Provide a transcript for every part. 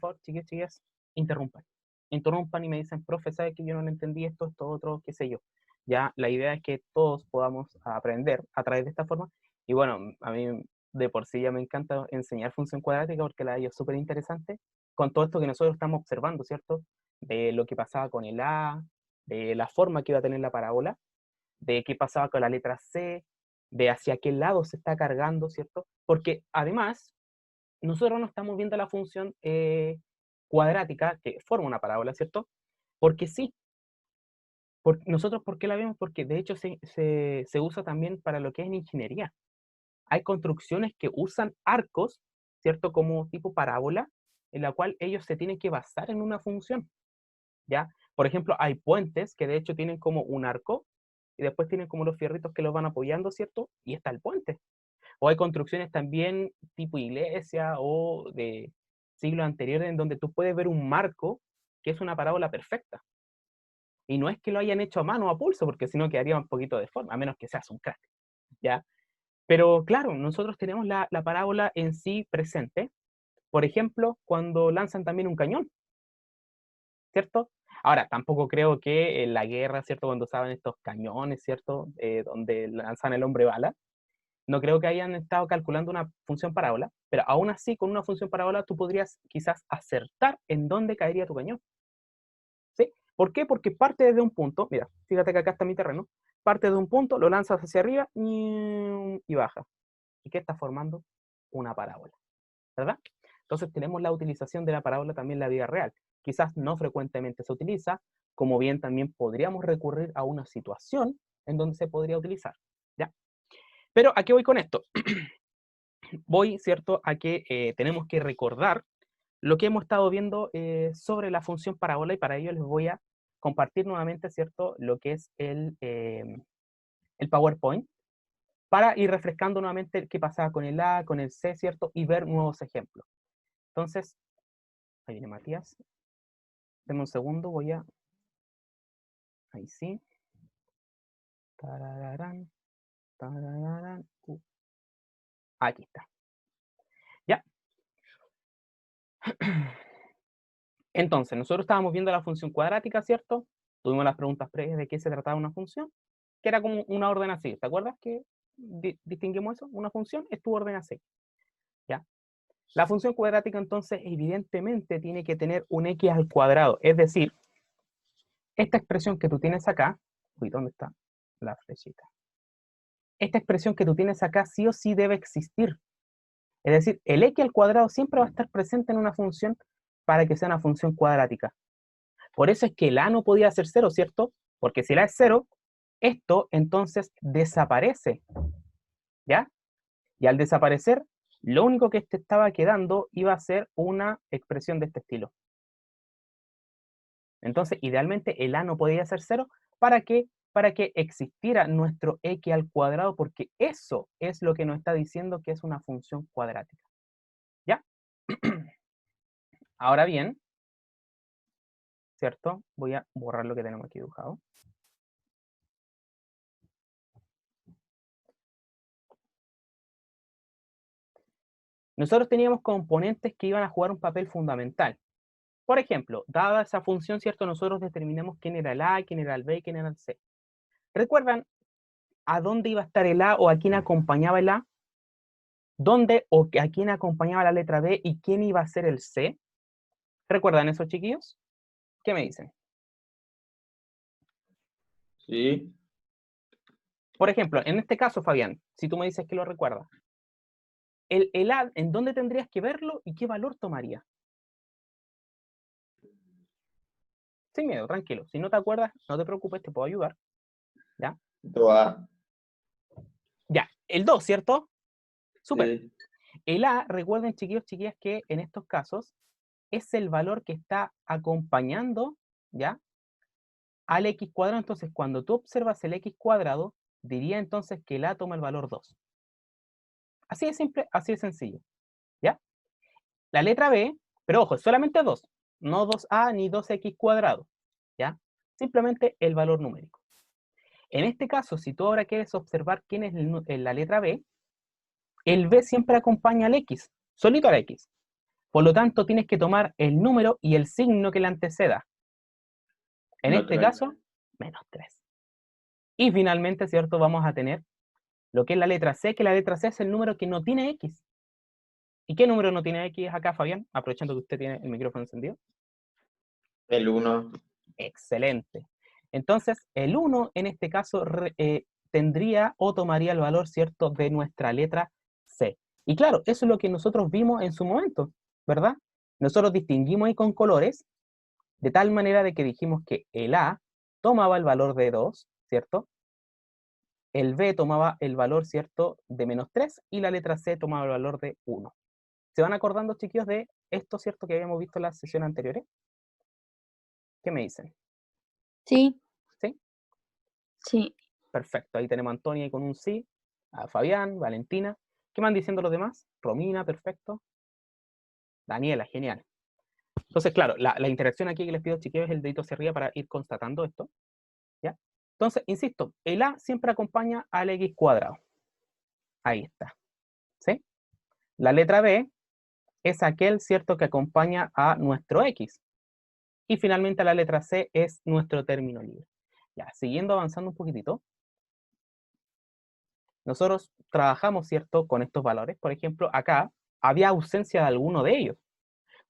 favor, chiquillos, chiquillas, interrumpan. Interrumpan y me dicen, profe, ¿sabes que yo no lo entendí esto otro, qué sé yo? Ya, la idea es que todos podamos aprender a través de esta forma. Y bueno, a mí de por sí ya me encanta enseñar función cuadrática porque la es súper interesante con todo esto que nosotros estamos observando, ¿cierto? De lo que pasaba con el A, de la forma que iba a tener la parábola, de qué pasaba con la letra C, de hacia qué lado se está cargando, ¿cierto? Porque además, nosotros no estamos viendo la función cuadrática que forma una parábola, ¿cierto? Porque sí. Nosotros, ¿por qué la vemos? Porque de hecho se usa también para lo que es en ingeniería. Hay construcciones que usan arcos, ¿cierto? Como tipo parábola, en la cual ellos se tienen que basar en una función, ¿ya? Por ejemplo, hay puentes que de hecho tienen como un arco, y después tienen como los fierritos que los van apoyando, ¿cierto? Y está el puente. O hay construcciones también tipo iglesia o de siglos anteriores en donde tú puedes ver un marco que es una parábola perfecta. Y no es que lo hayan hecho a mano o a pulso, porque si no quedaría un poquito de forma, a menos que seas un crack, ¿ya? Pero claro, nosotros tenemos la parábola en sí presente, por ejemplo, cuando lanzan también un cañón, ¿cierto? Ahora, tampoco creo que en la guerra, ¿cierto? Cuando usaban estos cañones, ¿cierto? Donde lanzan el hombre bala, no creo que hayan estado calculando una función parábola, pero aún así, con una función parábola, tú podrías quizás acertar en dónde caería tu cañón, ¿sí? ¿Por qué? Porque parte desde un punto, mira, fíjate que acá está mi terreno, parte de un punto, lo lanzas hacia arriba y baja. ¿Y qué está formando? Una parábola, ¿verdad? Entonces tenemos la utilización de la parábola también en la vida real. Quizás no frecuentemente se utiliza, como bien también podríamos recurrir a una situación en donde se podría utilizar, ¿ya? Pero ¿a qué voy con esto? Voy, ¿cierto?, a que tenemos que recordar lo que hemos estado viendo sobre la función parábola y para ello les voy a compartir nuevamente, ¿cierto?, lo que es el PowerPoint para ir refrescando nuevamente qué pasaba con el A, con el C, ¿cierto?, y ver nuevos ejemplos. Entonces, ahí viene Matías. Denme un segundo, voy a... Ahí sí. Tarararán, tarararán. Aquí está. ¿Ya? Entonces, nosotros estábamos viendo la función cuadrática, ¿cierto? Tuvimos las preguntas previas de qué se trataba una función, que era como una orden así. ¿Te acuerdas que distinguimos eso? Una función es tu orden así. ¿Ya? La función cuadrática, entonces, evidentemente tiene que tener un x al cuadrado. Es decir, esta expresión que tú tienes acá, uy, ¿dónde está la flechita? Esta expresión que tú tienes acá sí o sí debe existir. Es decir, el x al cuadrado siempre va a estar presente en una función para que sea una función cuadrática. Por eso es que el a no podía ser 0, ¿cierto? Porque si el a es 0, esto entonces desaparece, ¿ya? Y al desaparecer, lo único que te estaba quedando iba a ser una expresión de este estilo. Entonces, idealmente, el a no podía ser 0, ¿para qué? Para que existiera nuestro x al cuadrado, porque eso es lo que nos está diciendo que es una función cuadrática. ¿Ya? Ahora bien, ¿cierto? Voy a borrar lo que tenemos aquí dibujado. Nosotros teníamos componentes que iban a jugar un papel fundamental. Por ejemplo, dada esa función, ¿cierto? Nosotros determinamos quién era el A, quién era el B y quién era el C. ¿Recuerdan a dónde iba a estar el A o a quién acompañaba el A? ¿Dónde o a quién acompañaba la letra B y quién iba a ser el C? ¿Recuerdan eso, chiquillos? ¿Qué me dicen? Sí. Por ejemplo, en este caso, Fabián, si tú me dices que lo recuerdas, el A, ¿en dónde tendrías que verlo y qué valor tomaría? Sin miedo, tranquilo. Si no te acuerdas, no te preocupes, te puedo ayudar. ¿Ya? A. Ya, el 2, ¿cierto? Súper. Sí. El A, recuerden, chiquillos, chiquillas, que en estos casos es el valor que está acompañando, ¿ya?, al x cuadrado. Entonces, cuando tú observas el x cuadrado, diría entonces que el A toma el valor 2. Así de simple, así de sencillo, ¿ya? La letra B, pero ojo, solamente 2, no 2A ni 2x cuadrado, ¿ya? Simplemente el valor numérico. En este caso, si tú ahora quieres observar quién es la letra B, el B siempre acompaña al X, solito al X. Por lo tanto, tienes que tomar el número y el signo que le anteceda. En Menos este 3. caso, -3. Y finalmente, ¿cierto? Vamos a tener lo que es la letra C, que la letra C es el número que no tiene X. ¿Y qué número no tiene X acá, Fabián? Aprovechando que usted tiene el micrófono encendido. El 1. Excelente. Entonces, el 1 en este caso tendría o tomaría el valor, ¿cierto?, de nuestra letra C. Y claro, eso es lo que nosotros vimos en su momento, ¿verdad? Nosotros distinguimos ahí con colores, de tal manera de que dijimos que el A tomaba el valor de 2, ¿cierto? El B tomaba el valor, ¿cierto?, de -3 y la letra C tomaba el valor de 1. ¿Se van acordando, chiquillos, de esto, ¿cierto?, que habíamos visto en las sesiones anteriores? ¿Qué me dicen? Sí, ¿Sí? sí. Perfecto, ahí tenemos a Antonia con un sí, a Fabián, Valentina. ¿Qué van diciendo los demás? Romina, perfecto. Daniela, genial. Entonces, claro, la interacción aquí que les pido, chiquillos, es el dedito hacia arriba para ir constatando esto. ¿Ya? Entonces, insisto, el A siempre acompaña al X cuadrado. Ahí está. ¿Sí? La letra B es aquel, ¿cierto?, que acompaña a nuestro X. Y finalmente la letra C es nuestro término libre. Ya, siguiendo avanzando un poquitito, nosotros trabajamos, ¿cierto?, con estos valores. Por ejemplo, acá había ausencia de alguno de ellos,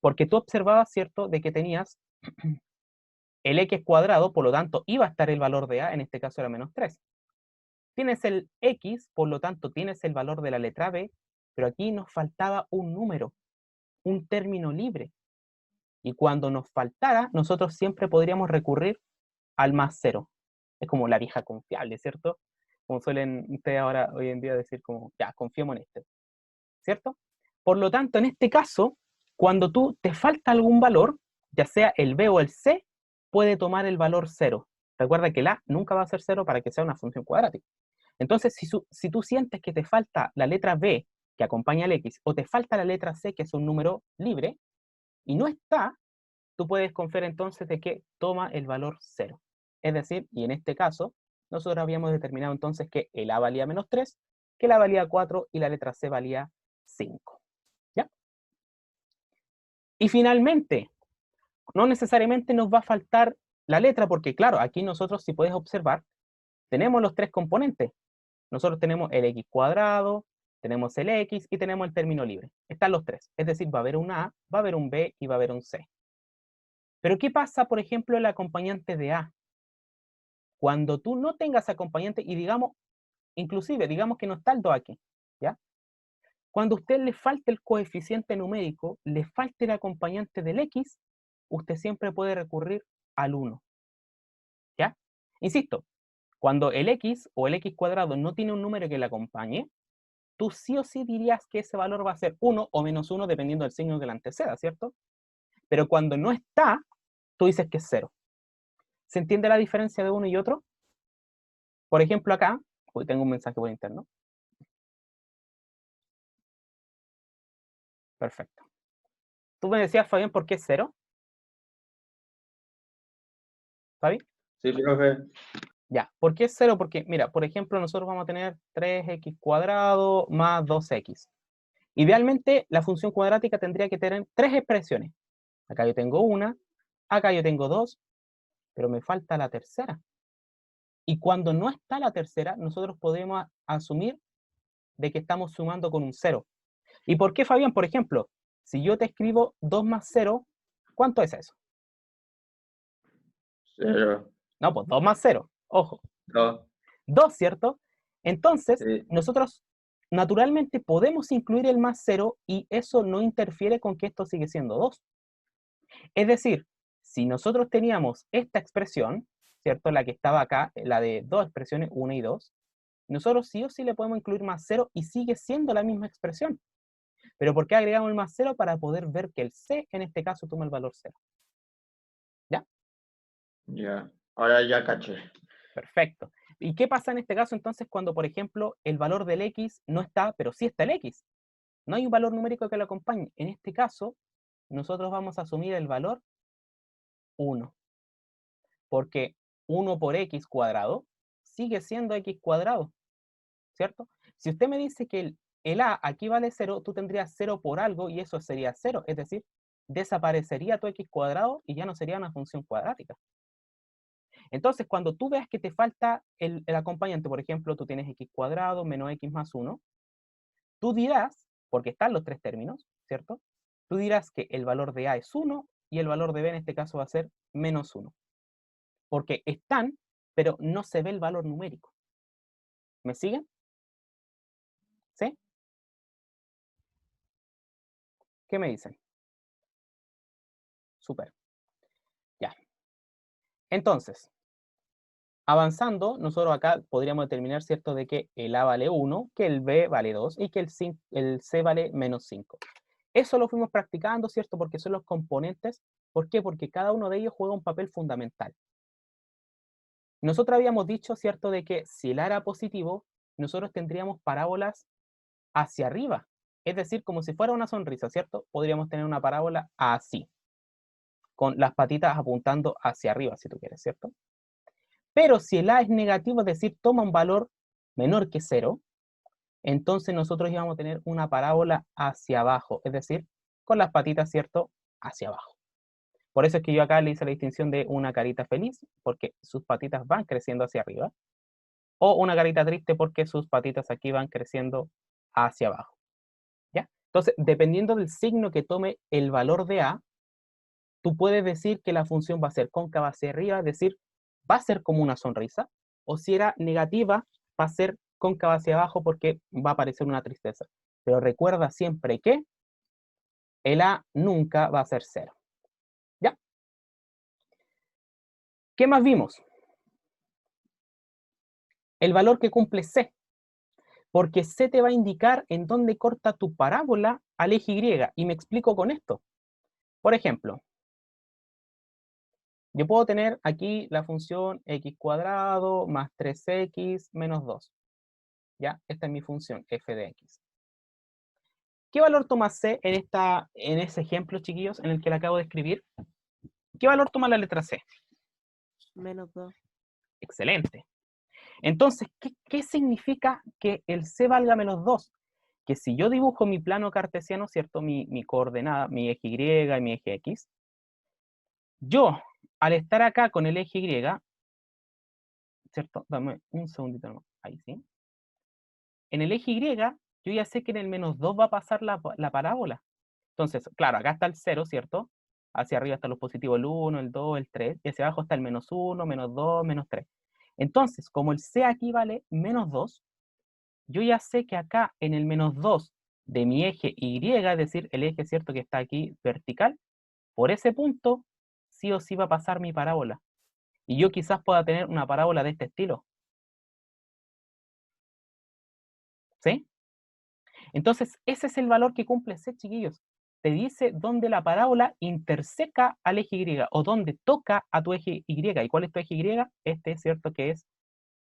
porque tú observabas, ¿cierto?, de que tenías el X cuadrado, por lo tanto, iba a estar el valor de A, en este caso era -3. Tienes el X, por lo tanto, tienes el valor de la letra B, pero aquí nos faltaba un número, un término libre. Y cuando nos faltara, nosotros siempre podríamos recurrir al +0. Es como la vieja confiable, ¿cierto? Como suelen ustedes ahora, hoy en día, decir como, ya, confiemos en este, ¿cierto? Por lo tanto, en este caso, cuando tú te falta algún valor, ya sea el B o el C, puede tomar el valor 0. Recuerda que el A nunca va a ser 0 para que sea una función cuadrática. Entonces, si tú sientes que te falta la letra B, que acompaña al X, o te falta la letra C, que es un número libre, y no está, tú puedes confiar entonces de que toma el valor 0. Es decir, y en este caso, nosotros habíamos determinado entonces que el A valía -3, que el A valía 4 y la letra C valía 5. ¿Ya? Y finalmente, no necesariamente nos va a faltar la letra, porque claro, aquí nosotros, si puedes observar, tenemos los tres componentes. Nosotros tenemos el X cuadrado, tenemos el X y tenemos el término libre. Están los tres. Es decir, va a haber un A, va a haber un B y va a haber un C. Pero ¿qué pasa, por ejemplo, el acompañante de A? Cuando tú no tengas acompañante y digamos, inclusive, digamos que no está el 2 aquí, ¿ya? Cuando a usted le falte el coeficiente numérico, le falte el acompañante del X, usted siempre puede recurrir al 1, ¿ya? Insisto, cuando el X o el X cuadrado no tiene un número que le acompañe, tú sí o sí dirías que ese valor va a ser 1 o -1 dependiendo del signo que le anteceda, ¿cierto? Pero cuando no está, tú dices que es 0. ¿Se entiende la diferencia de uno y otro? Por ejemplo, acá, hoy tengo un mensaje por interno. Perfecto. Tú me decías, Fabián, ¿por qué es 0? ¿Fabi? Sí, profe. Ya, ¿por qué es 0? Porque, mira, por ejemplo, nosotros vamos a tener 3x cuadrado más 2x. Idealmente, la función cuadrática tendría que tener tres expresiones. Acá yo tengo una, acá yo tengo dos, pero me falta la tercera. Y cuando no está la tercera, nosotros podemos asumir de que estamos sumando con un 0. ¿Y por qué, Fabián? Por ejemplo, si yo te escribo 2 más 0, ¿cuánto es eso? 0. No, pues 2 más 0. Ojo. 2. 2, ¿cierto? Entonces, Sí. nosotros naturalmente podemos incluir el más 0 y eso no interfiere con que esto sigue siendo 2. Es decir, si nosotros teníamos esta expresión, ¿cierto? La que estaba acá, la de dos expresiones, 1 y 2, nosotros sí o sí le podemos incluir más 0 y sigue siendo la misma expresión. ¿Pero por qué agregamos el más 0? Para poder ver que el C en este caso toma el valor 0. ¿Ya? Ya. Ahora ya caché. Perfecto. ¿Y qué pasa en este caso entonces cuando, por ejemplo, el valor del X no está, pero sí está el X? No hay un valor numérico que lo acompañe. En este caso, nosotros vamos a asumir el valor 1. Porque 1 por X cuadrado sigue siendo X cuadrado, ¿cierto? Si usted me dice que el A aquí vale 0, tú tendrías 0 por algo y eso sería 0. Es decir, desaparecería tu x cuadrado y ya no sería una función cuadrática. Entonces, cuando tú veas que te falta el acompañante, por ejemplo, tú tienes x cuadrado menos x más 1, tú dirás, porque están los tres términos, ¿cierto? Tú dirás que el valor de A es 1 y el valor de B en este caso va a ser menos 1. Porque están, pero no se ve el valor numérico. ¿Me siguen? ¿Sí? ¿Qué me dicen? Súper. Ya. Entonces, avanzando, nosotros acá podríamos determinar, ¿cierto?, de que el A vale 1, que el B vale 2 y que el C vale menos 5. Eso lo fuimos practicando, ¿cierto?, porque son los componentes. ¿Por qué? Porque cada uno de ellos juega un papel fundamental. Nosotros habíamos dicho, ¿cierto?, de que si el A era positivo, nosotros tendríamos parábolas hacia arriba. Es decir, como si fuera una sonrisa, ¿cierto? Podríamos tener una parábola así, con las patitas apuntando hacia arriba, si tú quieres, ¿cierto? Pero si el A es negativo, es decir, toma un valor menor que 0, entonces nosotros íbamos a tener una parábola hacia abajo, es decir, con las patitas, ¿cierto?, hacia abajo. Por eso es que yo acá le hice la distinción de una carita feliz, porque sus patitas van creciendo hacia arriba, o una carita triste porque sus patitas aquí van creciendo hacia abajo. ¿Ya? Entonces, dependiendo del signo que tome el valor de A, tú puedes decir que la función va a ser cóncava hacia arriba, es decir, va a ser como una sonrisa, o si era negativa, va a ser cóncava hacia abajo porque va a aparecer una tristeza. Pero recuerda siempre que el A nunca va a ser 0. ¿Ya? ¿Qué más vimos? El valor que cumple C, porque C te va a indicar en dónde corta tu parábola al eje Y, y me explico con esto. Por ejemplo, yo puedo tener aquí la función x cuadrado más 3x menos 2. ¿Ya? Esta es mi función, f de x. ¿Qué valor toma C en ese ejemplo, chiquillos, en el que le acabo de escribir? ¿Qué valor toma la letra C? Menos 2. Excelente. Entonces, ¿qué significa que el C valga menos 2? Que si yo dibujo mi plano cartesiano, ¿cierto? Mi coordenada, mi eje Y y mi eje X, yo, al estar acá con el eje Y, ¿cierto? Dame un segundito nomás. Ahí sí. En el eje Y, yo ya sé que en el menos 2 va a pasar la parábola. Entonces, claro, acá está el 0, ¿cierto? Hacia arriba están los positivos el 1, el 2, el 3, y hacia abajo está el menos 1, menos 2, menos 3. Entonces, como el C aquí vale menos 2, yo ya sé que acá en el menos 2 de mi eje Y, es decir, el eje, ¿cierto?, que está aquí vertical, por ese punto, sí o sí va a pasar mi parábola. Y yo quizás pueda tener una parábola de este estilo. ¿Sí? Entonces, ese es el valor que cumple C, chiquillos. Te dice dónde la parábola interseca al eje Y, o dónde toca a tu eje Y. ¿Y cuál es tu eje Y? Este es cierto que es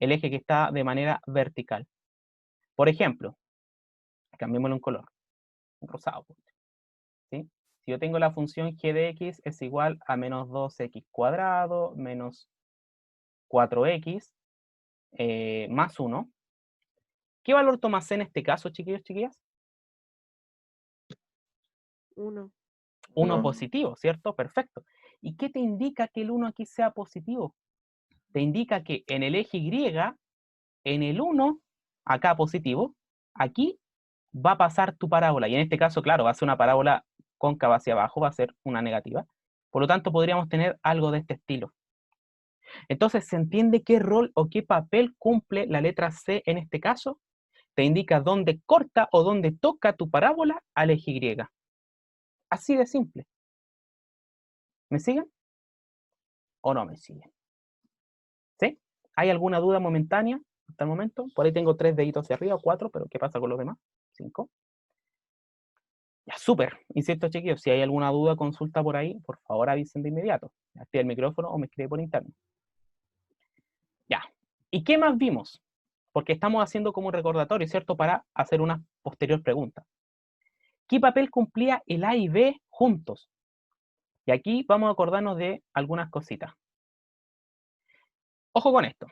el eje que está de manera vertical. Por ejemplo, cambiémosle un color, un rosado. ¿Sí? Si yo tengo la función g de x es igual a menos 2x cuadrado menos 4x más 1, ¿qué valor toma C en este caso, chiquillos, chiquillas? 1. 1 1. positivo, ¿cierto? Perfecto. ¿Y qué te indica que el 1 aquí sea positivo? Te indica que en el eje Y, en el 1, acá positivo, aquí va a pasar tu parábola. Y en este caso, claro, va a ser una parábola cóncava hacia abajo, va a ser una negativa. Por lo tanto, podríamos tener algo de este estilo. Entonces, ¿se entiende qué rol o qué papel cumple la letra C en este caso? Te indica dónde corta o dónde toca tu parábola al eje Y. Así de simple. ¿Me siguen? ¿O no me siguen? ¿Sí? ¿Hay alguna duda momentánea hasta el momento? Por ahí tengo 3 deditos hacia arriba o 4, pero ¿qué pasa con los demás? 5. Ya, súper. Insisto, chiquillos, si hay alguna duda, consulta por ahí, por favor avisen de inmediato. Activa el micrófono o me escribe por interno. Ya. ¿Y qué más vimos? Porque estamos haciendo como un recordatorio, ¿cierto? Para hacer una posterior pregunta. ¿Qué papel cumplía el A y B juntos? Y aquí vamos a acordarnos de algunas cositas. Ojo con esto.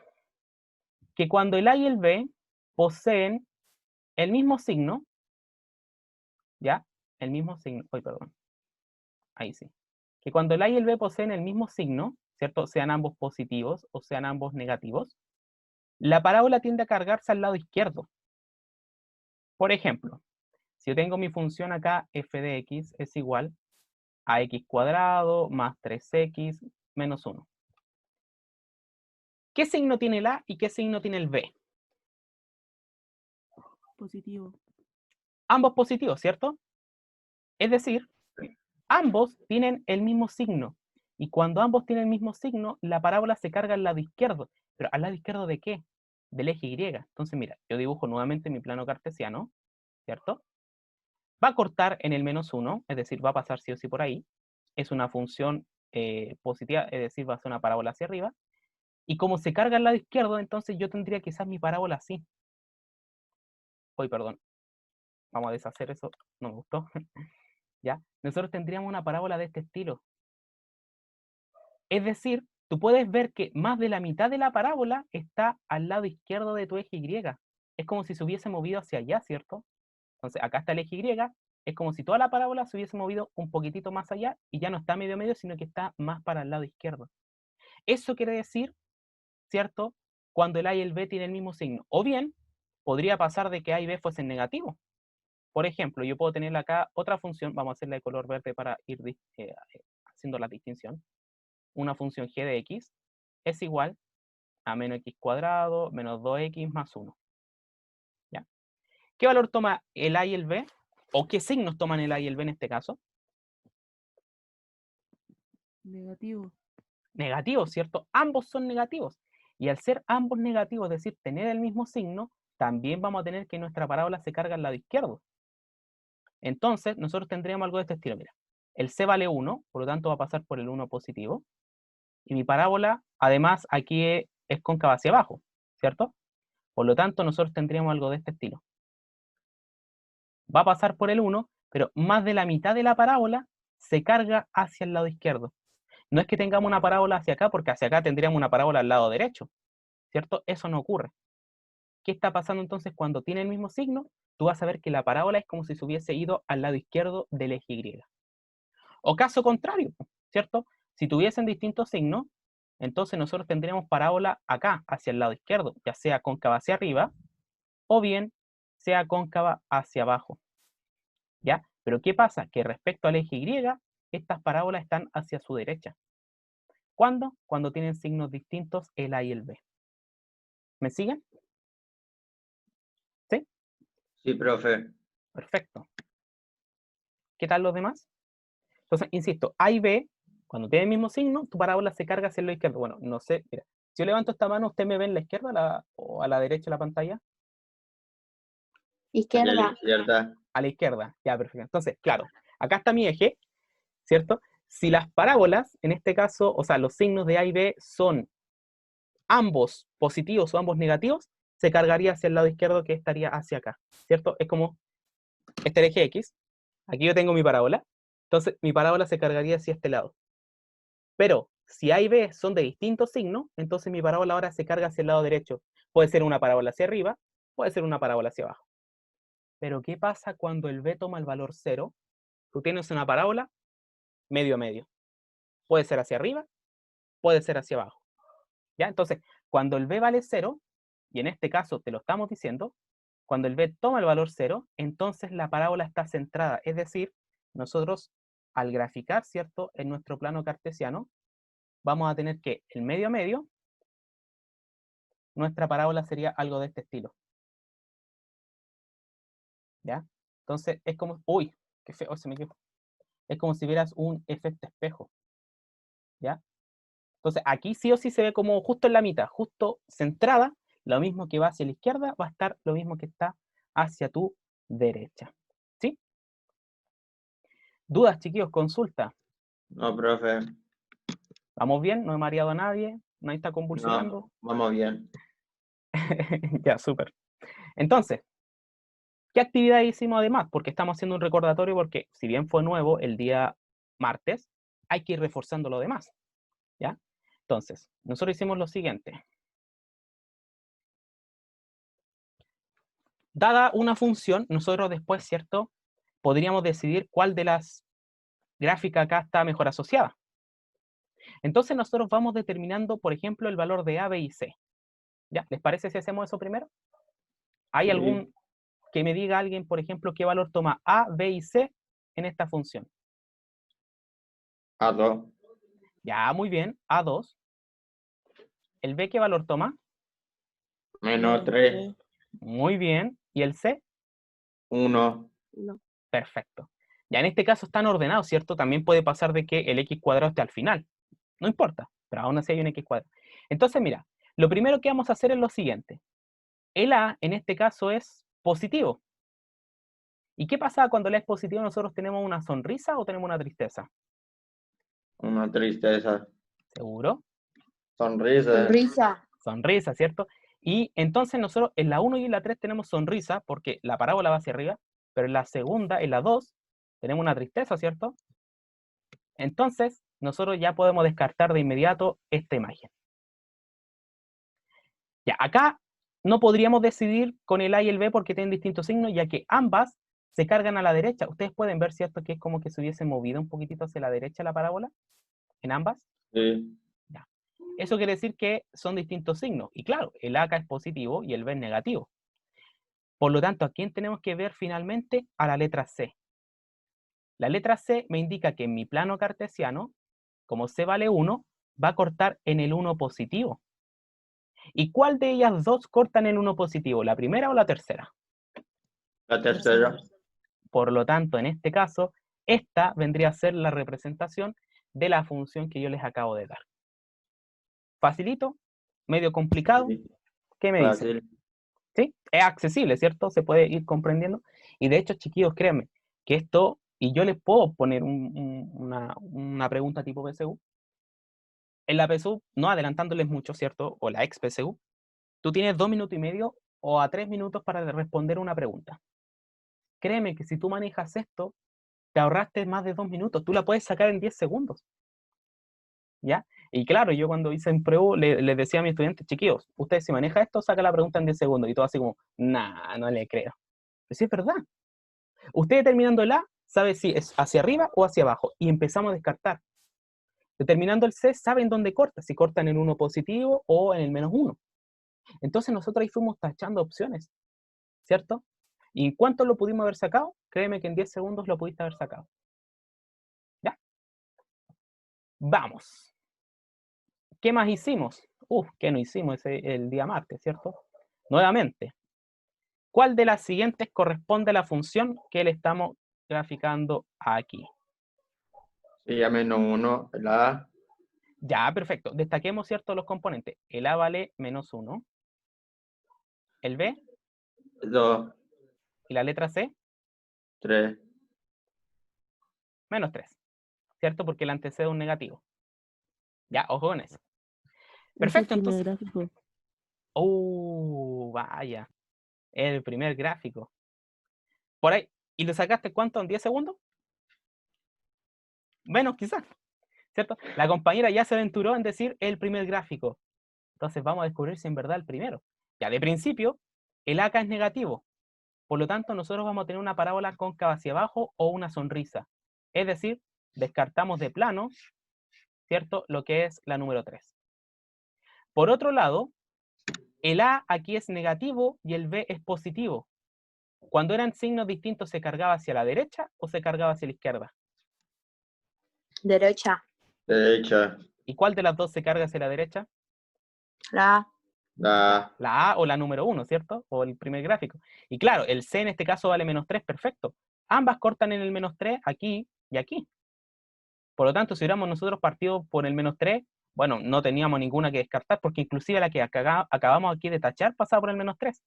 Que cuando el A y el B poseen el mismo signo, ¿ya? El mismo signo, perdón, ahí sí. Que cuando el A y el B poseen el mismo signo, ¿cierto? Sean ambos positivos o sean ambos negativos, la parábola tiende a cargarse al lado izquierdo. Por ejemplo, si yo tengo mi función acá, f de x es igual a x cuadrado más 3x menos 1. ¿Qué signo tiene el A y qué signo tiene el B? Positivo. Ambos positivos, ¿cierto? Es decir, ambos tienen el mismo signo. Y cuando ambos tienen el mismo signo, la parábola se carga al lado izquierdo. ¿Pero al lado izquierdo de qué? Del eje Y. Entonces, mira, yo dibujo nuevamente mi plano cartesiano, ¿cierto? Va a cortar en el menos 1, es decir, va a pasar sí o sí por ahí. Es una función positiva, es decir, va a ser una parábola hacia arriba. Y como se carga al lado izquierdo, entonces yo tendría quizás mi parábola así. Uy, perdón. Vamos a deshacer eso. No me gustó. ¿Ya? Nosotros tendríamos una parábola de este estilo. Es decir, tú puedes ver que más de la mitad de la parábola está al lado izquierdo de tu eje Y. Es como si se hubiese movido hacia allá, ¿cierto? Entonces, acá está el eje Y. Es como si toda la parábola se hubiese movido un poquitito más allá y ya no está medio medio, sino que está más para el lado izquierdo. Eso quiere decir, ¿cierto? Cuando el A y el B tienen el mismo signo. O bien, podría pasar de que A y B fuesen negativos. Por ejemplo, yo puedo tener acá otra función, vamos a hacerla de color verde para ir haciendo la distinción. Una función g de x es igual a menos x cuadrado menos 2x más 1. ¿Ya? ¿Qué valor toma el A y el B? ¿O qué signos toman el A y el B en este caso? Negativo. Negativos, ¿cierto? Ambos son negativos. Y al ser ambos negativos, es decir, tener el mismo signo, también vamos a tener que nuestra parábola se carga al lado izquierdo. Entonces, nosotros tendríamos algo de este estilo. Mira, el c vale 1, por lo tanto va a pasar por el 1 positivo. Y mi parábola, además, aquí es cóncava hacia abajo, ¿cierto? Por lo tanto, nosotros tendríamos algo de este estilo. Va a pasar por el 1, pero más de la mitad de la parábola se carga hacia el lado izquierdo. No es que tengamos una parábola hacia acá, porque hacia acá tendríamos una parábola al lado derecho, ¿cierto? Eso no ocurre. ¿Qué está pasando entonces cuando tiene el mismo signo? Tú vas a ver que la parábola es como si se hubiese ido al lado izquierdo del eje Y. O caso contrario, ¿cierto? Si tuviesen distintos signos, entonces nosotros tendríamos parábola acá, hacia el lado izquierdo, ya sea cóncava hacia arriba, o bien sea cóncava hacia abajo. ¿Ya? Pero ¿qué pasa? Que respecto al eje Y, estas parábolas están hacia su derecha. ¿Cuándo? Cuando tienen signos distintos el A y el B. ¿Me siguen? ¿Sí? Sí, profe. Perfecto. ¿Qué tal los demás? Entonces, insisto, A y B, cuando tienen el mismo signo, tu parábola se carga hacia el lado izquierdo. Bueno, no sé, mira, si yo levanto esta mano, ¿usted me ve en la izquierda o a la derecha de la pantalla? Aquí a la Izquierda. izquierda. A la izquierda, ya, perfecto. Entonces, claro, acá está mi eje, ¿cierto? Si las parábolas, en este caso, o sea, los signos de A y B son ambos positivos o ambos negativos, se cargaría hacia el lado izquierdo, que estaría hacia acá, ¿cierto? Es como este el eje X, aquí yo tengo mi parábola, entonces mi parábola se cargaría hacia este lado. Pero si A y B son de distintos signos, entonces mi parábola ahora se carga hacia el lado derecho. Puede ser una parábola hacia arriba, puede ser una parábola hacia abajo. Pero ¿qué pasa cuando el B toma el valor 0? Tú tienes una parábola medio a medio. Puede ser hacia arriba, puede ser hacia abajo. ¿Ya? Entonces, cuando el B vale 0, y en este caso te lo estamos diciendo, cuando el B toma el valor 0, entonces la parábola está centrada. Es decir, nosotros al graficar, ¿cierto? En nuestro plano cartesiano, vamos a tener que el medio a medio, nuestra parábola sería algo de este estilo. ¿Ya? Entonces es como, uy, qué feo se me quedó. Es como si vieras un efecto espejo. ¿Ya? Entonces aquí sí o sí se ve como justo en la mitad, justo centrada, lo mismo que va hacia la izquierda va a estar lo mismo que está hacia tu derecha. ¿Sí? ¿Dudas, chiquillos? Consulta. No, profe. ¿Vamos bien? ¿No he mareado a nadie? ¿Nadie está convulsionando? No, vamos bien. Ya, súper. Entonces, ¿qué actividad hicimos además? Porque estamos haciendo un recordatorio porque si bien fue nuevo el día martes, hay que ir reforzando lo demás. ¿Ya? Entonces, nosotros hicimos lo siguiente. dada una función, nosotros después, ¿cierto? Podríamos decidir cuál de las gráficas acá está mejor asociada. Entonces nosotros vamos determinando, por ejemplo, el valor de A, B y C. ¿Ya? ¿Les parece si hacemos eso primero? ¿Hay Sí. algún que me diga alguien, por ejemplo, qué valor toma A, B y C en esta función? A2. Ya, muy bien, A2. ¿El B qué valor toma? Menos 3. Muy bien. ¿Y el C? 1. No. Perfecto. Ya en este caso están ordenados, ¿cierto? También puede pasar de que el x cuadrado esté al final. No importa, pero aún así hay un x cuadrado. Entonces, mira, lo primero que vamos a hacer es lo siguiente. El A, en este caso, es positivo. ¿Y qué pasa cuando el A es positivo? ¿Nosotros tenemos una sonrisa o tenemos una tristeza? Una tristeza. ¿Seguro? Sonrisa. Sonrisa. Sonrisa, ¿cierto? Y entonces nosotros en la 1 y en la 3 tenemos sonrisa, porque la parábola va hacia arriba, pero en la segunda, en la 2, tenemos una tristeza, ¿cierto? Entonces, nosotros ya podemos descartar de inmediato esta imagen. Ya, acá no podríamos decidir con el A y el B porque tienen distintos signos, ya que ambas se cargan a la derecha. Ustedes pueden ver, ¿cierto? Que es como que se hubiese movido un poquitito hacia la derecha la parábola, en ambas. Sí. Ya. Eso quiere decir que son distintos signos. Y claro, el A acá es positivo y el B es negativo. Por lo tanto, ¿a quién tenemos que ver finalmente? A la letra C. La letra C me indica que en mi plano cartesiano, como C vale 1, va a cortar en el 1 positivo. ¿Y cuál de ellas dos cortan en 1 positivo? ¿La primera o la tercera? La tercera. Por lo tanto, en este caso, esta vendría a ser la representación de la función que yo les acabo de dar. ¿Facilito? ¿Medio complicado? Sí. ¿Qué me dicen? Fácil. ¿Sí? Es accesible, ¿cierto? Se puede ir comprendiendo. Y de hecho, chiquillos, créanme, que esto, y yo les puedo poner una pregunta tipo PSU. En la PSU, no adelantándoles mucho, ¿cierto? O la ex PSU, tú tienes 2 minutos y medio o a 3 minutos para responder una pregunta. Créeme que si tú manejas esto, te ahorraste más de 2 minutos. Tú la puedes sacar en 10 segundos. ¿Ya? Y claro, yo cuando hice en PREU les decía a mis estudiantes, chiquillos, usted si maneja esto, saca la pregunta en 10 segundos. Y todo así como, nah, no le creo. Pero sí es verdad. Usted determinando el A, sabe si es hacia arriba o hacia abajo. Y empezamos a descartar. Determinando el C, saben dónde corta. Si corta en el 1 positivo o en el -1. Entonces nosotros ahí fuimos tachando opciones. ¿Cierto? ¿Y en cuánto lo pudimos haber sacado? Créeme que en 10 segundos lo pudiste haber sacado. ¿Ya? Vamos. ¿Qué más hicimos? ¿Qué no hicimos el día martes, ¿cierto? Nuevamente, ¿cuál de las siguientes corresponde a la función que le estamos graficando aquí? Sí, ya -1. La A. Ya, perfecto. Destaquemos, ¿cierto?, los componentes. El A vale -1. El B 2. y la letra C, 3. -3. ¿Cierto? Porque el antecede un negativo. Ya, ojo con eso. Es el Perfecto, primer entonces. gráfico. Vaya. El primer gráfico. Por ahí. ¿Y lo sacaste cuánto? ¿En 10 segundos? Menos quizás. ¿Cierto? La compañera ya se aventuró en decir el primer gráfico. Entonces vamos a descubrir si en verdad el primero. Ya de principio, el AK es negativo. Por lo tanto, nosotros vamos a tener una parábola cóncava hacia abajo o una sonrisa. Es decir, descartamos de plano, ¿cierto?, lo que es la número 3. Por otro lado, el A aquí es negativo y el B es positivo. Cuando eran signos distintos, ¿se cargaba hacia la derecha o se cargaba hacia la izquierda? Derecha. Derecha. ¿Y cuál de las dos se carga hacia la derecha? La A. La A. La A o la número 1, ¿cierto? O el primer gráfico. Y claro, el C en este caso vale -3, perfecto. Ambas cortan en el -3 aquí y aquí. Por lo tanto, si hubiéramos nosotros partido por el -3, bueno, no teníamos ninguna que descartar, porque inclusive la que acabamos aquí de tachar pasaba por el -3,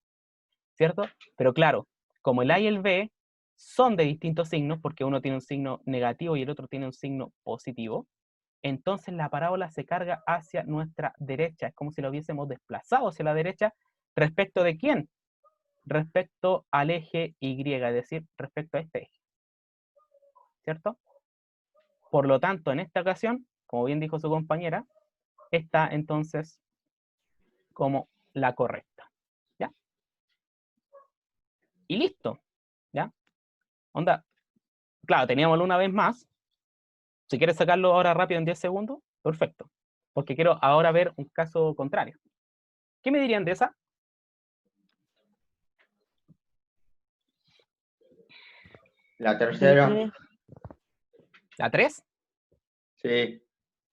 ¿cierto? Pero claro, como el A y el B son de distintos signos, porque uno tiene un signo negativo y el otro tiene un signo positivo, entonces la parábola se carga hacia nuestra derecha. Es como si lo hubiésemos desplazado hacia la derecha. ¿Respecto de quién? Respecto al eje Y, es decir, respecto a este eje. ¿Cierto? Por lo tanto, en esta ocasión, como bien dijo su compañera, está entonces como la correcta. ¿Ya? y listo, ¿ya? Onda, claro, teníamoslo una vez más. Si quieres sacarlo ahora rápido en 10 segundos, perfecto. Porque quiero ahora ver un caso contrario. ¿Qué me dirían de esa? La tercera, Tres. ¿La 3? sí,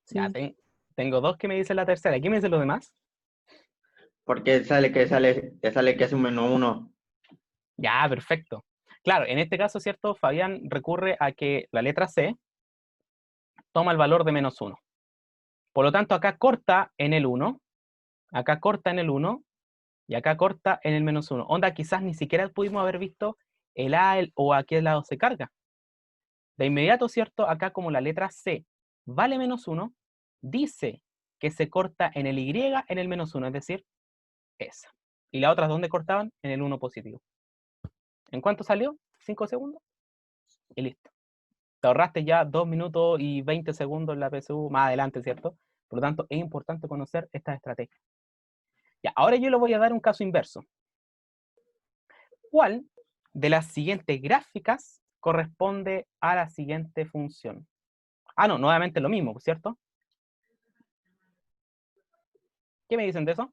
Ya, Sí. tengo dos que me dicen la tercera. ¿Qué me dicen los demás? porque te sale que es un menos uno. Ya, perfecto. Claro, en este caso, ¿cierto? Fabián recurre a que la letra C toma el valor de -1. Por lo tanto, acá corta en el 1, acá corta en el 1, y acá corta en el -1. Onda, quizás ni siquiera pudimos haber visto el A o a qué lado se carga. De inmediato, ¿cierto? Acá como la letra C vale -1, dice que se corta en el Y en el -1, es decir, esa. ¿Y las otras dónde cortaban? En el 1 positivo. ¿En cuánto salió? 5 segundos. Y listo. Te ahorraste ya 2 minutos y 20 segundos en la PSU más adelante, ¿cierto? Por lo tanto, es importante conocer estas estrategias. Ya, ahora yo le voy a dar un caso inverso. ¿Cuál de las siguientes gráficas corresponde a la siguiente función? Ah, no, nuevamente lo mismo, ¿cierto? ¿Qué me dicen de eso?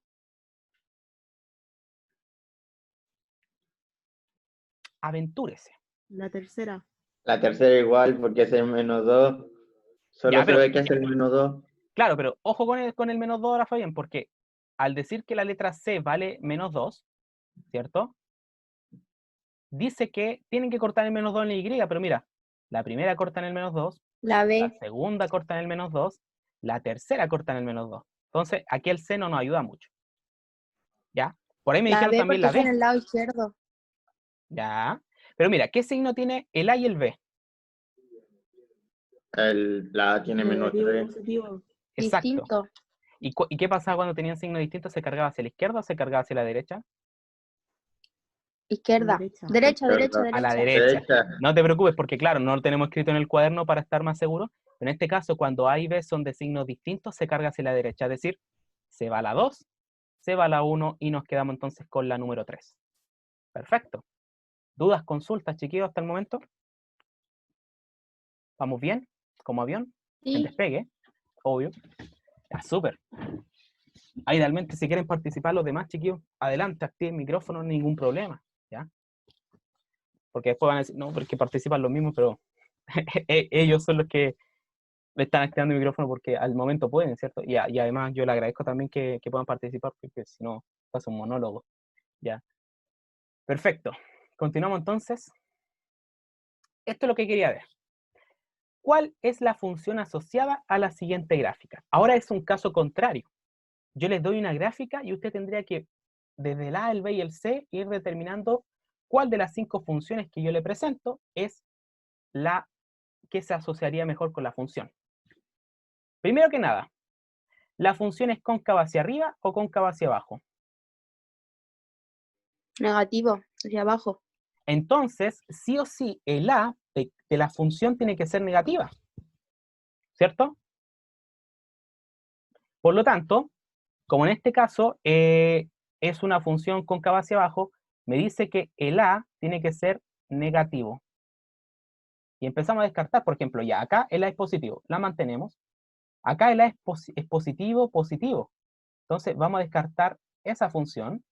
Aventúrese. La tercera. La tercera igual, porque es el menos 2. Solo Ya, se pero, ve que es el menos 2. claro, pero ojo con el -2 ahora, Fabián, porque al decir que la letra C vale -2, ¿cierto? Dice que tienen que cortar el -2 en la Y, pero mira, la primera corta en el -2, La la B. segunda corta en el -2, la tercera corta en el -2. Entonces, aquí el C no nos ayuda mucho. ¿Ya? Por ahí me La dijeron B también porque la es en B. el lado izquierdo. ¿Ya? Pero mira, ¿qué signo tiene el A y el B? La A tiene menos Negativo, 3. positivo. Exacto. Distinto. ¿Y qué pasaba cuando tenían signos distintos? ¿Se cargaba hacia la izquierda o se cargaba hacia la derecha? Izquierda. Derecha. Derecha, derecha, A la derecha. derecha. No te preocupes, porque claro, no lo tenemos escrito en el cuaderno para estar más seguros. Pero en este caso, cuando A y B son de signos distintos, se carga hacia la derecha. Es decir, se va a la 2, se va a la 1 y nos quedamos entonces con la número 3. Perfecto. ¿Dudas, consultas, chiquillos, hasta el momento? ¿Vamos bien? ¿Como avión? En Sí. despegue, obvio. Ya, súper. Ahí, realmente, si quieren participar los demás, chiquillos, adelante, activen el micrófono, ningún problema. ¿Ya? Porque después van a decir, no, porque participan los mismos, pero ellos son los que le están activando el micrófono porque al momento pueden, ¿cierto? Y además yo le agradezco también que puedan participar, porque si no, pasa un monólogo. ¿Ya? Perfecto. Continuamos entonces. Esto es lo que quería ver. ¿Cuál es la función asociada a la siguiente gráfica? Ahora es un caso contrario. Yo les doy una gráfica y usted tendría que, desde el A, el B y el C, ir determinando cuál de las 5 funciones que yo le presento es la que se asociaría mejor con la función. Primero que nada, ¿la función es cóncava hacia arriba o cóncava hacia abajo? Negativo. Hacia abajo. Entonces, sí o sí, el A de la función tiene que ser negativa, ¿cierto? Por lo tanto, como en este caso es una función cóncava hacia abajo, me dice que el A tiene que ser negativo. Y empezamos a descartar, por ejemplo, ya acá el A es positivo, la mantenemos. Acá el A es positivo, positivo. Entonces vamos a descartar esa función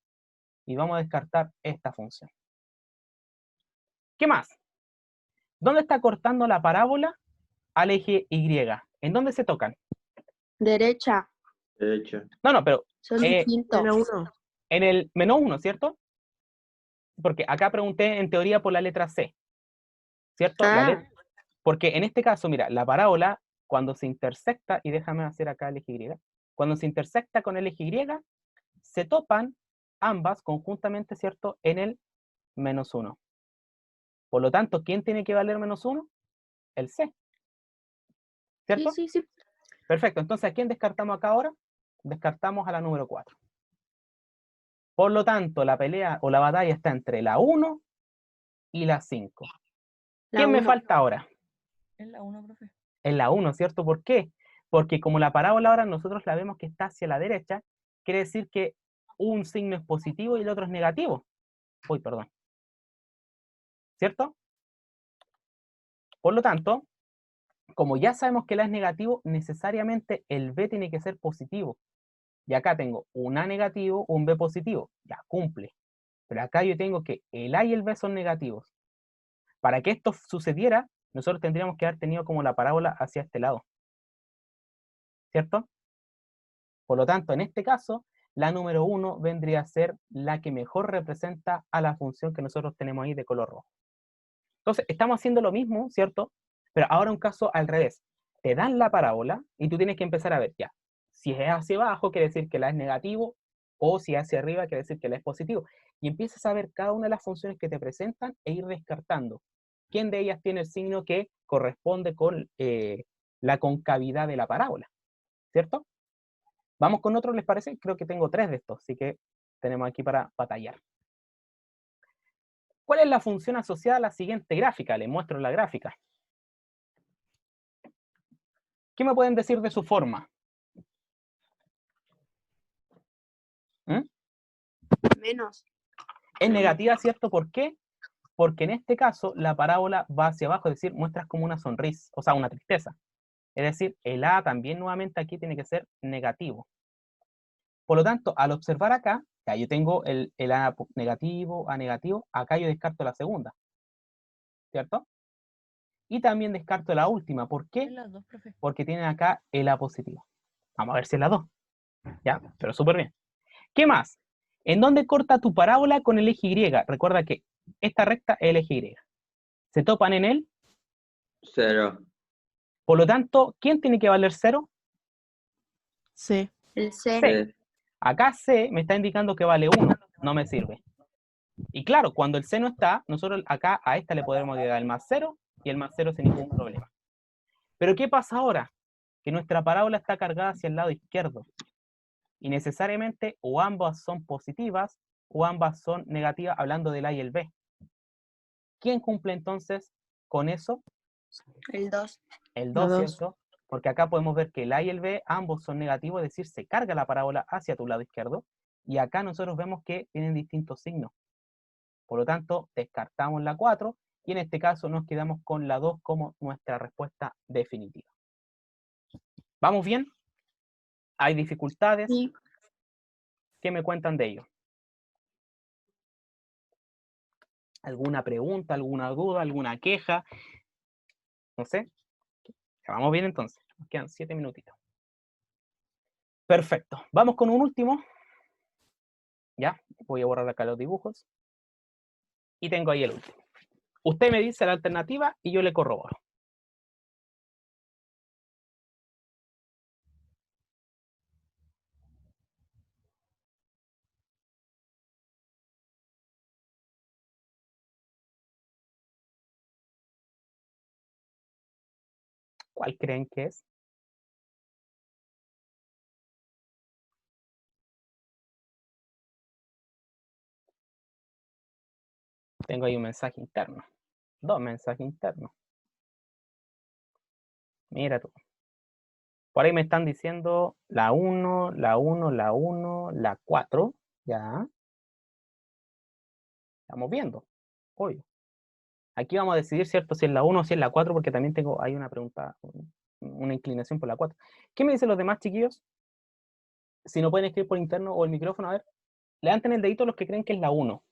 y vamos a descartar esta función. ¿Qué más? ¿Dónde está cortando la parábola al eje Y? ¿En dónde se tocan? Derecha. De hecho, No, pero Son distintos. Menos 1. en el -1, ¿cierto? Porque acá pregunté en teoría por la letra C, ¿cierto? Ah. Porque en este caso, mira, la parábola cuando se intersecta, y déjame hacer acá el eje Y, cuando se intersecta con el eje Y, se topan ambas conjuntamente, ¿cierto? En el -1. Por lo tanto, ¿quién tiene que valer -1? El C, ¿cierto? Sí, sí, sí. Perfecto, entonces, ¿a quién descartamos acá ahora? Descartamos a la número 4. Por lo tanto, la pelea o la batalla está entre la 1 y la 5. La ¿Quién me 1. falta ahora? Es la 1, profe. En la 1, ¿cierto? ¿Por qué? Porque como la parábola ahora nosotros la vemos que está hacia la derecha, quiere decir que un signo es positivo y el otro es negativo. Uy, perdón. ¿cierto? Por lo tanto, como ya sabemos que el A es negativo, necesariamente el B tiene que ser positivo. Y acá tengo un A negativo, un B positivo. Ya, cumple. Pero acá yo tengo que el A y el B son negativos. Para que esto sucediera, nosotros tendríamos que haber tenido como la parábola hacia este lado. ¿Cierto? Por lo tanto, en este caso, la número 1 vendría a ser la que mejor representa a la función que nosotros tenemos ahí de color rojo. Entonces, estamos haciendo lo mismo, ¿cierto? Pero ahora un caso al revés. Te dan la parábola y tú tienes que empezar a ver, ya, si es hacia abajo, quiere decir que la es negativo, o si es hacia arriba, quiere decir que la es positivo. Y empiezas a ver cada una de las funciones que te presentan e ir descartando quién de ellas tiene el signo que corresponde con la concavidad de la parábola, ¿cierto? Vamos con otro, ¿les parece? Creo que tengo 3 de estos, así que tenemos aquí para batallar. ¿Cuál es la función asociada a la siguiente gráfica? Les muestro la gráfica. ¿Qué me pueden decir de su forma? ¿Mm? Menos. Es negativa, ¿cierto? ¿Por qué? Porque en este caso la parábola va hacia abajo, es decir, muestras como una sonrisa, o sea, una tristeza. Es decir, el A también nuevamente aquí tiene que ser negativo. Por lo tanto, al observar acá, ya yo tengo el A negativo, acá yo descarto la segunda, ¿cierto? Y también descarto la última. ¿Por qué? En las dos, profe. Porque tienen acá el A positivo. Vamos a ver si es la 2. Ya, pero súper bien. ¿Qué más? ¿En dónde corta tu parábola con el eje Y? Recuerda que esta recta es el eje Y. ¿Se topan en él? 0. Por lo tanto, ¿quién tiene que valer 0? C. El C. C. Acá C me está indicando que vale 1. No me sirve. Y claro, cuando el C no está, nosotros acá a esta le podremos agregar el más 0 y el más 0 sin ningún problema. Pero ¿qué pasa ahora? Que nuestra parábola está cargada hacia el lado izquierdo. Y necesariamente o ambas son positivas o ambas son negativas, hablando del A y el B. ¿Quién cumple entonces con eso? El 2. El La 2, dos. ¿cierto? Porque acá podemos ver que el A y el B ambos son negativos, es decir, se carga la parábola hacia tu lado izquierdo. Y acá nosotros vemos que tienen distintos signos. Por lo tanto, descartamos la 4 y en este caso nos quedamos con la 2 como nuestra respuesta definitiva. ¿Vamos bien? ¿Hay dificultades? Sí. ¿Qué me cuentan de ello? ¿Alguna pregunta, alguna duda, alguna queja? No sé. Ya vamos bien entonces. Nos quedan 7 minutitos. Perfecto. Vamos con un último. Ya, voy a borrar acá los dibujos. Y tengo ahí el último. Usted me dice la alternativa y yo le corroboro. ¿Cuál creen que es? Tengo ahí un mensaje interno. 2 mensajes internos. Mira tú. Por ahí me están diciendo la 1, la 1, la 1, la 4. Ya. Estamos viendo. Obvio. Aquí vamos a decidir, ¿cierto? Si es la 1 o si es la 4, porque también tengo ahí una pregunta, una inclinación por la 4. ¿Qué me dicen los demás, chiquillos? Si no pueden escribir por interno o el micrófono, a ver. Levanten el dedito los que creen que es la 1.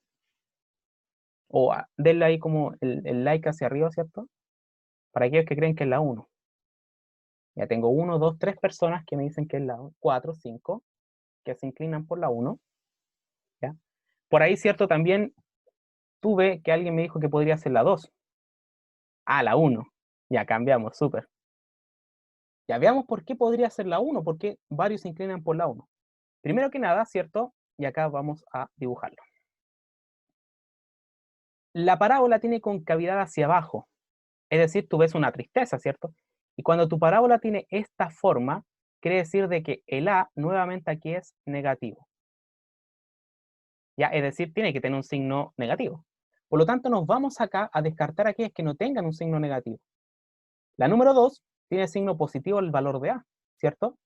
O denle ahí como el like hacia arriba, ¿cierto? Para aquellos que creen que es la 1. Ya tengo 1, 2, 3 personas que me dicen que es la 4, 5, que se inclinan por la 1. ¿Ya? Por ahí, ¿cierto? También tuve que alguien me dijo que podría ser la 2. Ah, la 1. Ya cambiamos, súper. Ya veamos por qué podría ser la 1, por qué varios se inclinan por la 1. Primero que nada, ¿cierto? Y acá vamos a dibujarlo. La parábola tiene concavidad hacia abajo. Es decir, tú ves una tristeza, ¿cierto? Y cuando tu parábola tiene esta forma, quiere decir de que el A nuevamente aquí es negativo. ¿Ya? Es decir, tiene que tener un signo negativo. Por lo tanto, nos vamos acá a descartar aquellas que no tengan un signo negativo. La número 2 tiene signo positivo el valor de A, ¿cierto?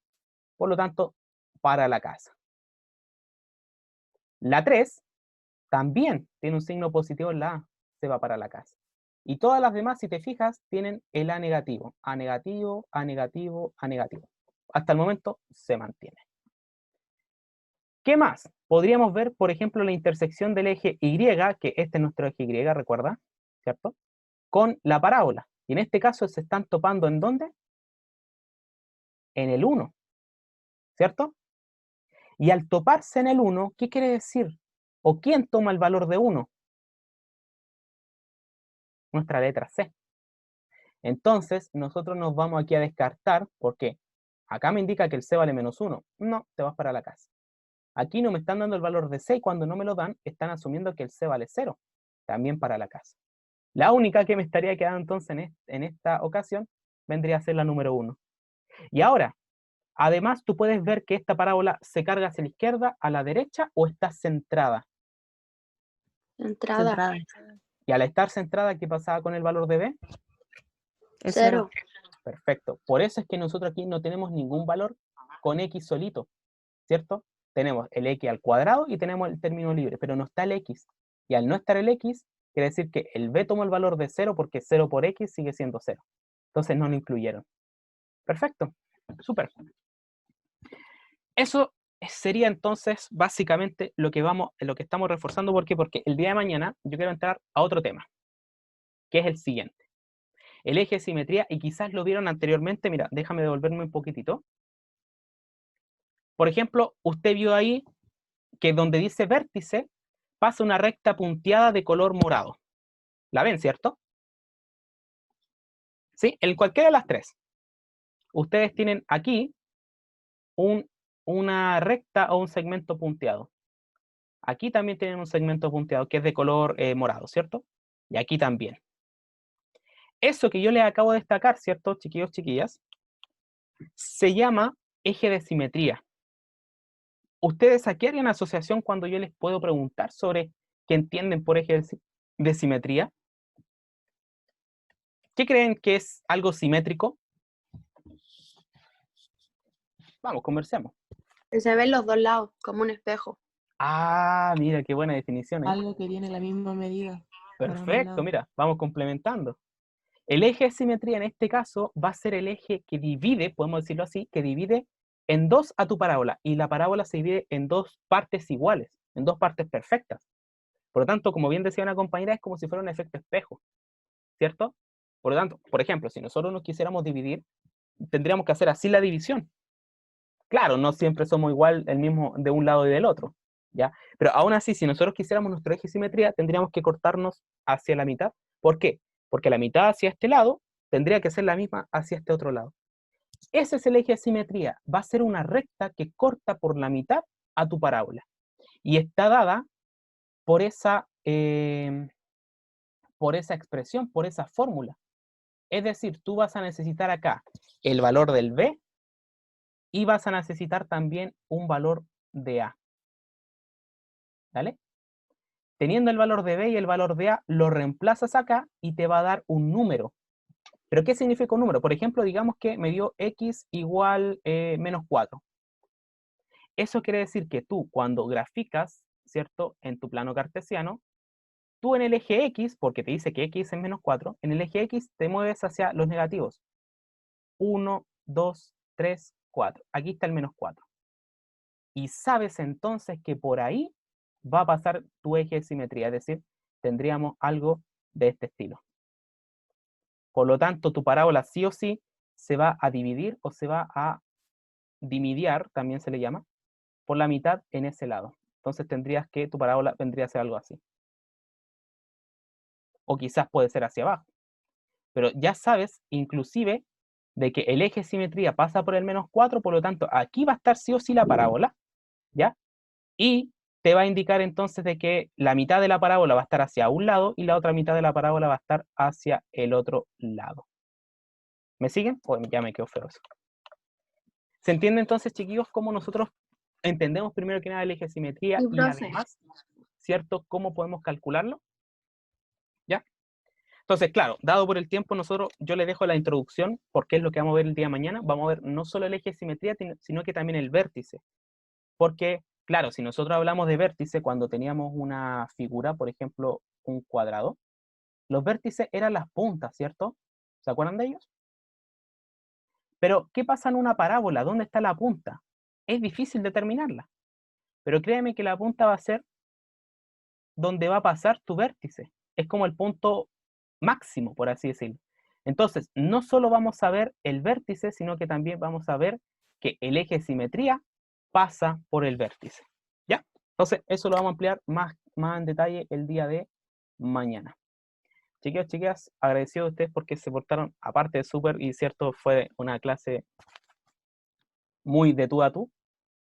Por lo tanto, para la casa. La 3 también tiene un signo positivo en la A. se va para la casa. Y todas las demás, si te fijas, tienen el A negativo. A negativo, A negativo, A negativo. Hasta el momento se mantiene. ¿Qué más? Podríamos ver, por ejemplo, la intersección del eje Y, que este es nuestro eje Y, recuerda, ¿cierto? Con la parábola. Y en este caso se están topando ¿en dónde? En el 1, ¿cierto? Y al toparse en el 1, ¿qué quiere decir? ¿O quién toma el valor de 1? Nuestra letra C. Entonces, nosotros nos vamos aquí a descartar, porque acá me indica que el C vale -1. No, te vas para la casa. Aquí no me están dando el valor de C y cuando no me lo dan, están asumiendo que el C vale 0. También para la casa. La única que me estaría quedando entonces en esta ocasión vendría a ser la número 1. Y ahora, además, tú puedes ver que esta parábola se carga hacia la izquierda, a la derecha o está centrada. Entrada. Centrada. Y al estar centrada, ¿qué pasaba con el valor de B? Es 0. 0. Perfecto. Por eso es que nosotros aquí no tenemos ningún valor con X solito, ¿cierto? Tenemos el X al cuadrado y tenemos el término libre, pero no está el X. Y al no estar el X, quiere decir que el B tomó el valor de 0 porque 0 por X sigue siendo 0. Entonces no lo incluyeron. Perfecto. Súper. Eso sería entonces básicamente lo que estamos reforzando. ¿Por qué? Porque el día de mañana yo quiero entrar a otro tema, que es el siguiente. El eje de simetría, y quizás lo vieron anteriormente. Mira, déjame devolverme un poquitito. Por ejemplo, usted vio ahí que donde dice vértice, pasa una recta punteada de color morado. ¿La ven, cierto? ¿Sí? En cualquiera de las tres. Ustedes tienen aquí una recta o un segmento punteado. Aquí también tienen un segmento punteado que es de color morado, ¿cierto? Y aquí también. Eso que yo les acabo de destacar, ¿cierto, chiquillos, chiquillas? Se llama eje de simetría. ¿Ustedes a qué harían asociación cuando yo les puedo preguntar sobre qué entienden por eje de simetría? ¿Qué creen que es algo simétrico? Vamos, conversemos. Que se ven los dos lados, como un espejo. Ah, mira, qué buena definición, ¿eh? Algo que tiene la misma medida. para ambos Perfecto, lados. mira, vamos complementando. El eje de simetría en este caso va a ser el eje que divide, podemos decirlo así, que divide en dos a tu parábola, y la parábola se divide en dos partes iguales, en dos partes perfectas. Por lo tanto, como bien decía una compañera, es como si fuera un efecto espejo, ¿cierto? Por lo tanto, por ejemplo, si nosotros nos quisiéramos dividir, tendríamos que hacer así la división. Claro, no siempre somos igual el mismo de un lado y del otro, ¿ya? Pero aún así, si nosotros quisiéramos nuestro eje de simetría, tendríamos que cortarnos hacia la mitad. ¿Por qué? Porque la mitad hacia este lado tendría que ser la misma hacia este otro lado. Ese es el eje de simetría. Va a ser una recta que corta por la mitad a tu parábola. Y está dada por esa expresión, por esa fórmula. Es decir, tú vas a necesitar acá el valor del B y vas a necesitar también un valor de A. ¿Vale? Teniendo el valor de B y el valor de A, lo reemplazas acá y te va a dar un número. ¿Pero qué significa un número? Por ejemplo, digamos que me dio X igual -4. Eso quiere decir que tú, cuando graficas, ¿cierto? En tu plano cartesiano, tú en el eje X, porque te dice que X es -4, en el eje X te mueves hacia los negativos. 1, 2, 3, 4. Aquí está el -4. Y sabes entonces que por ahí va a pasar tu eje de simetría, es decir, tendríamos algo de este estilo. Por lo tanto, tu parábola sí o sí se va a dividir o se va a dimidiar, también se le llama, por la mitad en ese lado. Entonces tu parábola vendría a ser algo así. O quizás puede ser hacia abajo. Pero ya sabes, inclusive, de que el eje de simetría pasa por el -4, por lo tanto, aquí va a estar sí o sí la parábola, ¿ya? Y te va a indicar entonces de que la mitad de la parábola va a estar hacia un lado y la otra mitad de la parábola va a estar hacia el otro lado. ¿Me siguen? O ya me quedó feo eso. ¿Se entiende entonces, chiquillos, cómo nosotros entendemos primero que nada el eje de simetría Sí, y profe. además, ¿cierto?, cómo podemos calcularlo? ¿Ya? Entonces, claro, dado por el tiempo, yo les dejo la introducción, porque es lo que vamos a ver el día de mañana. Vamos a ver no solo el eje de simetría, sino que también el vértice. Porque, claro, si nosotros hablamos de vértice, cuando teníamos una figura, por ejemplo, un cuadrado, Los vértices eran las puntas, ¿cierto? ¿Se acuerdan de ellos? Pero, ¿qué pasa en una parábola? ¿Dónde está la punta? Es difícil determinarla. Pero créeme que la punta va a ser donde va a pasar tu vértice. Es como el punto máximo, por así decirlo. Entonces, no solo vamos a ver el vértice, sino que también vamos a ver que el eje de simetría pasa por el vértice. ¿Ya? Entonces, eso lo vamos a ampliar más en detalle el día de mañana. Chiquillos, chiquillas, agradecido a ustedes porque se portaron, aparte de súper, y cierto, fue una clase muy de tú a tú.